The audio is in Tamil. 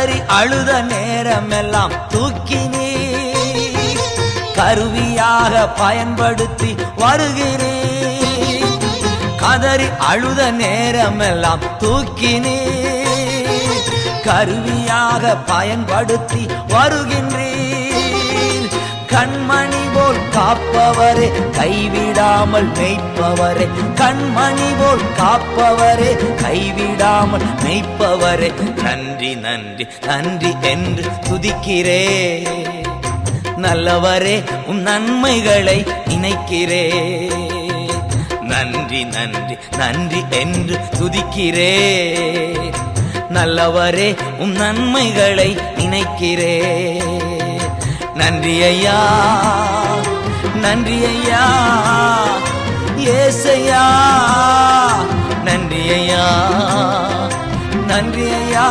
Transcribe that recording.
கதறி அழுத நேரமெல்லாம் தூக்கினே கருவியாக பயன்படுத்தி வருகிறேன். கதறி அழுத நேரமெல்லாம் தூக்கினே கருவியாக பயன்படுத்தி வருகின்றேன். கண்மணி போல் காப்பவரே, கைவிடாமல் மேய்ப்பவரே, கண்மணி போல் காப்பவரே, கைவிடாமல் மேய்ப்பவரே, நன்றி நன்றி நன்றி என்று துதிக்கிறே. நல்லவரே, உன் நன்மைகளை நினைக்கிறே. நன்றி நன்றி நன்றி என்று துதிக்கிறே. நல்லவரே, உன் நன்மைகளை நினைக்கிறே. நன்றி ஐயா, நன்றி ஐயா, ஏசையா, நன்றி ஐயா, நன்றி ஐயா.